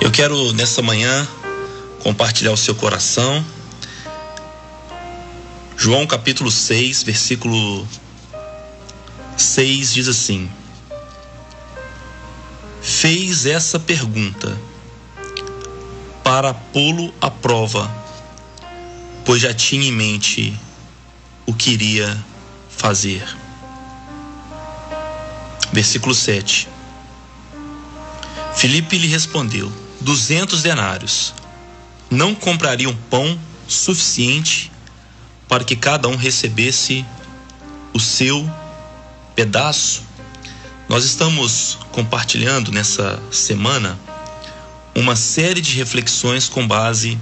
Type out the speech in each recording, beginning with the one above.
Eu quero nessa manhã compartilhar o seu coração. João capítulo 6, versículo 6 diz assim: fez essa pergunta para pô-lo à prova, pois já tinha em mente o que iria fazer. Versículo 7. Filipe lhe respondeu: 200 denários. Não comprariam pão suficiente para que cada um recebesse o seu pedaço? Nós estamos compartilhando nessa semana uma série de reflexões com base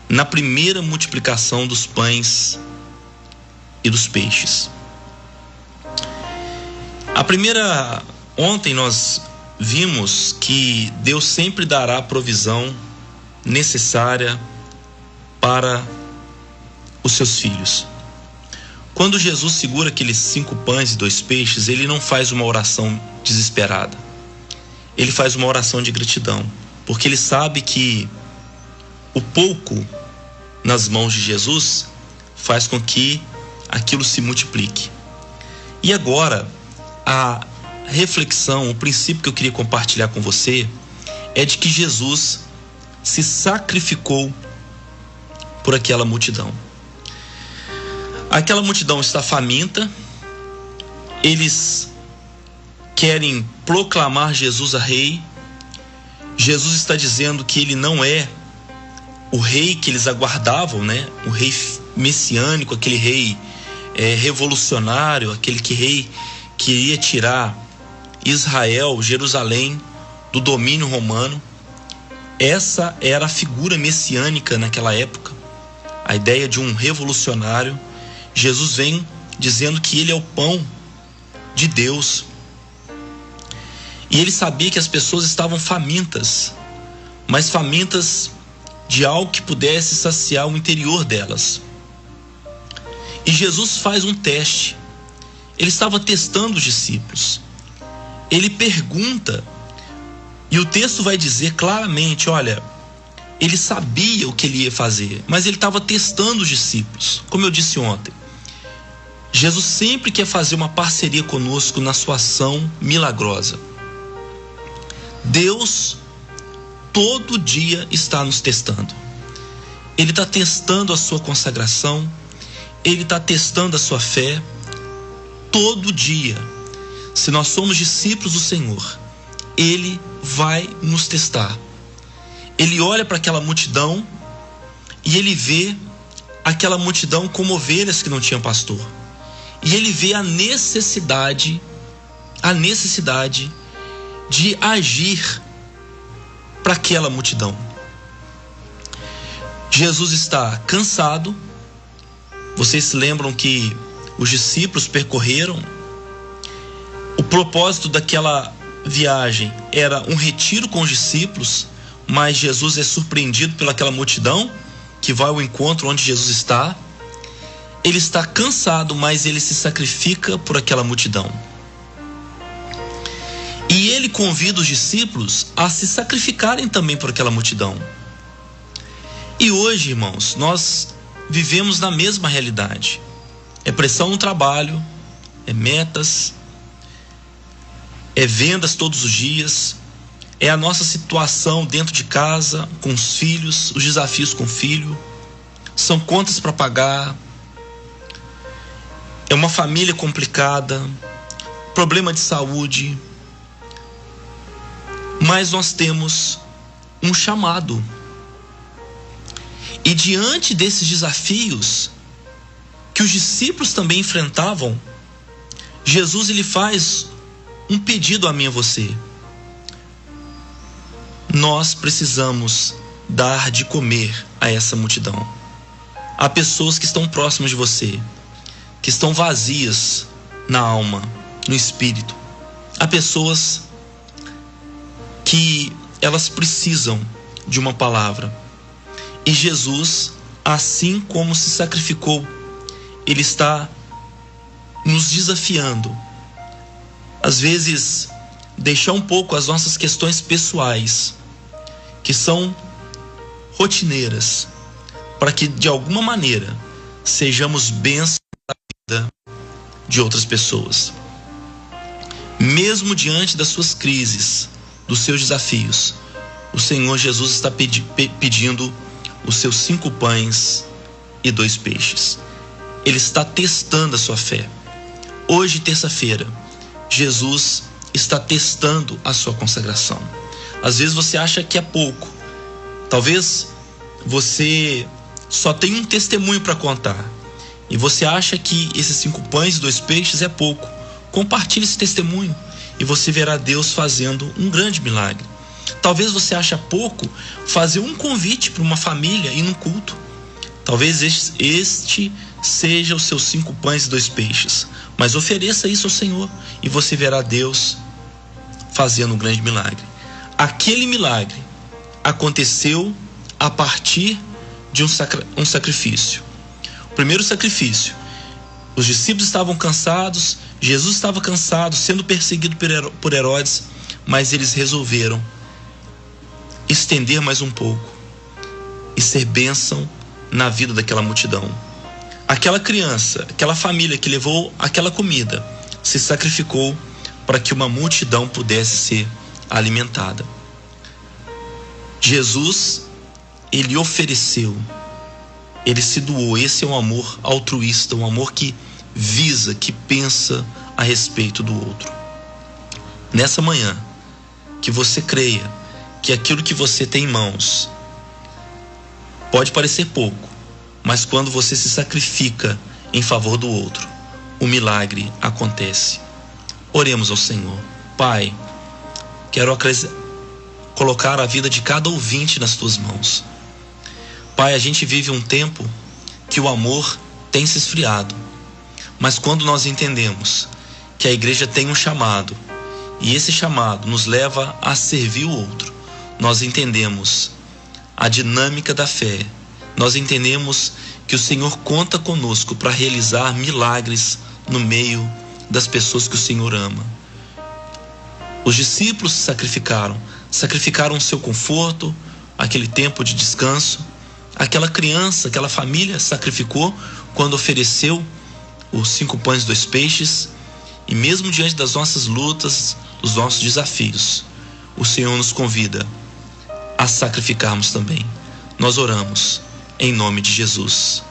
na primeira multiplicação dos pães e dos peixes. Ontem nós vimos que Deus sempre dará a provisão necessária para os seus filhos. Quando Jesus segura aqueles 5 pães e 2 peixes, ele não faz uma oração desesperada. Ele faz uma oração de gratidão, porque ele sabe que o pouco nas mãos de Jesus faz com que aquilo se multiplique. E agora, a reflexão, o princípio que eu queria compartilhar com você é de que Jesus se sacrificou por aquela multidão. Aquela multidão está faminta, eles querem proclamar Jesus a rei. Jesus está dizendo que ele não é o rei que eles aguardavam, né? O rei messiânico, aquele rei revolucionário, aquele rei que iria tirar Israel, Jerusalém, do domínio romano. Essa era a figura messiânica naquela época, a ideia de um revolucionário. Jesus vem dizendo que ele é o pão de Deus. E ele sabia que as pessoas estavam famintas, mas famintas de algo que pudesse saciar o interior delas. E Jesus faz um teste. Ele estava testando os discípulos. Ele pergunta, e o texto vai dizer claramente, olha, ele sabia o que ele ia fazer, mas ele estava testando os discípulos. Como eu disse ontem, Jesus sempre quer fazer uma parceria conosco na sua ação milagrosa. Deus todo dia está nos testando. Ele está testando a sua consagração, ele está testando a sua fé todo dia. Se nós somos discípulos do Senhor, ele vai nos testar. Ele olha para aquela multidão e ele vê aquela multidão como ovelhas que não tinham pastor. E ele vê a necessidade de agir para aquela multidão. Jesus está cansado. Vocês se lembram que os discípulos percorreram. O propósito daquela viagem era um retiro com os discípulos, mas Jesus é surpreendido pelaquela multidão que vai ao encontro onde Jesus está. Ele está cansado, mas ele se sacrifica por aquela multidão. E ele convida os discípulos a se sacrificarem também por aquela multidão. E hoje, irmãos, nós vivemos na mesma realidade. É pressão no trabalho, é metas, é vendas todos os dias, é a nossa situação dentro de casa, com os filhos, os desafios com o filho, são contas para pagar, é uma família complicada, problema de saúde. Mas nós temos um chamado. E diante desses desafios que os discípulos também enfrentavam, Jesus ele faz um pedido a mim e a você. Nós precisamos dar de comer a essa multidão. Há pessoas que estão próximas de você, que estão vazias na alma, no espírito. Há pessoas que elas precisam de uma palavra. E Jesus, assim como se sacrificou, ele está nos desafiando às vezes, deixar um pouco as nossas questões pessoais, que são rotineiras, para que de alguma maneira sejamos bênçãos na vida de outras pessoas. Mesmo diante das suas crises, dos seus desafios, o Senhor Jesus está pedindo os seus 5 pães e 2 peixes. Ele está testando a sua fé. Hoje, terça-feira, Jesus está testando a sua consagração. Às vezes você acha que é pouco. Talvez você só tenha um testemunho para contar e você acha que esses 5 pães e 2 peixes é pouco. Compartilhe esse testemunho e você verá Deus fazendo um grande milagre. Talvez você ache pouco fazer um convite para uma família e num culto. Talvez este seja os seus 5 pães e 2 peixes, mas ofereça isso ao Senhor e você verá Deus fazendo um grande milagre. Aquele milagre aconteceu a partir de um sacrifício. O primeiro sacrifício, os discípulos estavam cansados, Jesus estava cansado, sendo perseguido por Herodes, mas eles resolveram estender mais um pouco e ser bênção na vida daquela multidão. Aquela criança, aquela família que levou aquela comida, se sacrificou para que uma multidão pudesse ser alimentada. Jesus, ele ofereceu, ele se doou. Esse é um amor altruísta, um amor que visa, que pensa a respeito do outro. Nessa manhã, que você creia que aquilo que você tem em mãos pode parecer pouco, mas quando você se sacrifica em favor do outro, o milagre acontece. Oremos ao Senhor. Pai, quero colocar a vida de cada ouvinte nas tuas mãos. Pai, a gente vive um tempo que o amor tem se esfriado, mas quando nós entendemos que a igreja tem um chamado, e esse chamado nos leva a servir o outro, nós entendemos a dinâmica da fé, nós entendemos que o Senhor conta conosco para realizar milagres no meio das pessoas que o Senhor ama. Os discípulos se sacrificaram o seu conforto, aquele tempo de descanso. Aquela criança, aquela família sacrificou quando ofereceu os 5 pães e 2 peixes. E mesmo diante das nossas lutas, dos nossos desafios, o Senhor nos convida a sacrificarmos também. Nós oramos em nome de Jesus.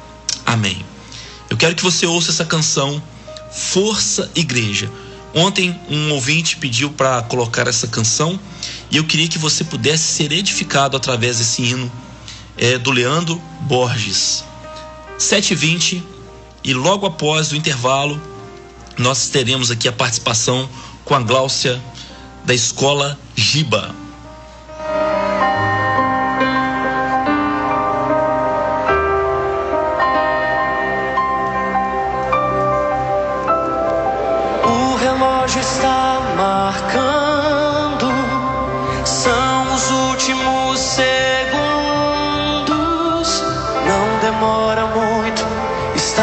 Amém. Eu quero que você ouça essa canção, Força Igreja. Ontem um ouvinte pediu para colocar essa canção e eu queria que você pudesse ser edificado através desse hino do Leandro Borges. 7h20, e logo após o intervalo nós teremos aqui a participação com a Gláucia da Escola Giba. O relógio está marcando